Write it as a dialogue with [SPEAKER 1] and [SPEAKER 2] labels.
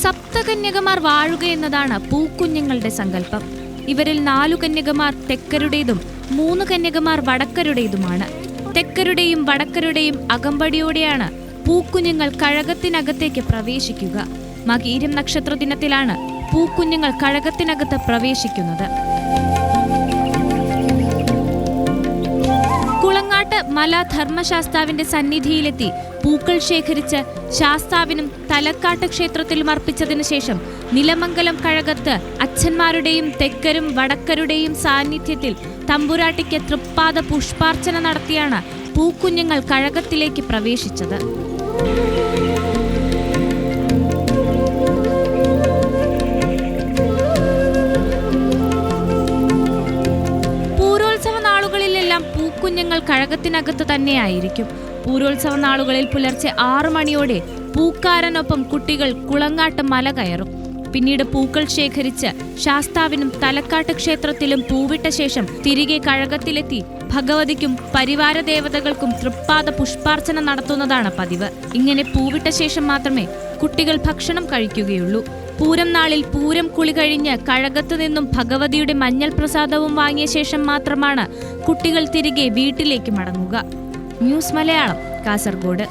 [SPEAKER 1] സപ്തകന്യകമാർ വാഴുക എന്നതാണ് പൂക്കുഞ്ഞുങ്ങളുടെ സങ്കല്പം. ഇവരിൽ 4 കന്യകമാർ തെക്കരുടേതും 3 കന്യകമാർ വടക്കരുടേതുമാണ്. തെക്കരുടെയും വടക്കരുടെയും അകമ്പടിയോടെയാണ് പൂക്കുഞ്ഞുങ്ങൾ കഴകത്തിനകത്തേക്ക് പ്രവേശിക്കുക. മകീരം നക്ഷത്ര ദിനത്തിലാണ് പൂക്കുഞ്ഞുങ്ങൾ കഴകത്തിനകത്ത് പ്രവേശിക്കുന്നത്. കുളങ്ങാട്ട് മല ധർമ്മശാസ്താവിന്റെ സന്നിധിയിലെത്തി പൂക്കൾ ശേഖരിച്ച് ശാസ്താവിനും തലക്കാട്ട് ക്ഷേത്രത്തിലും അർപ്പിച്ചതിനു ശേഷം നിലമംഗലം കഴകത്ത് അച്ഛന്മാരുടെയും തെക്കരും വടക്കരുടെയും സാന്നിധ്യത്തിൽ തമ്പുരാട്ടിക്ക് തൃപ്പാദ പുഷ്പാർച്ചന നടത്തിയാണ് പൂക്കുഞ്ഞുങ്ങൾ കഴകത്തിലേക്ക് പ്രവേശിച്ചത്. പൂരോത്സവ നാളുകളിലെല്ലാം പൂക്കുഞ്ഞുങ്ങൾ കഴകത്തിനകത്ത് തന്നെയായിരിക്കും. പൂരോത്സവ നാളുകളിൽ പുലർച്ചെ 6 മണിയോടെ പൂക്കാരനൊപ്പം കുട്ടികൾ കുളങ്ങാട്ട് മല കയറും. പിന്നീട് പൂക്കൾ ശേഖരിച്ച് ശാസ്താവിനും തലക്കാട്ട് ക്ഷേത്രത്തിലും പൂവിട്ട ശേഷം തിരികെ കഴകത്തിലെത്തി ഭഗവതിക്കും പരിവാര ദേവതകൾക്കും തൃപ്പാദ പുഷ്പാർച്ചന നടത്തുന്നതാണ് പതിവ്. ഇങ്ങനെ പൂവിട്ട ശേഷം മാത്രമേ കുട്ടികൾ ഭക്ഷണം കഴിക്കുകയുള്ളൂ. പൂരം നാളിൽ പൂരം കുളി കഴിഞ്ഞ് കഴകത്ത് നിന്നും ഭഗവതിയുടെ മഞ്ഞൾ പ്രസാദവും വാങ്ങിയ ശേഷം മാത്രമാണ് കുട്ടികൾ തിരികെ വീട്ടിലേക്ക് മടങ്ങുക. ന്യൂസ് മലയാളം, കാസർഗോഡ്.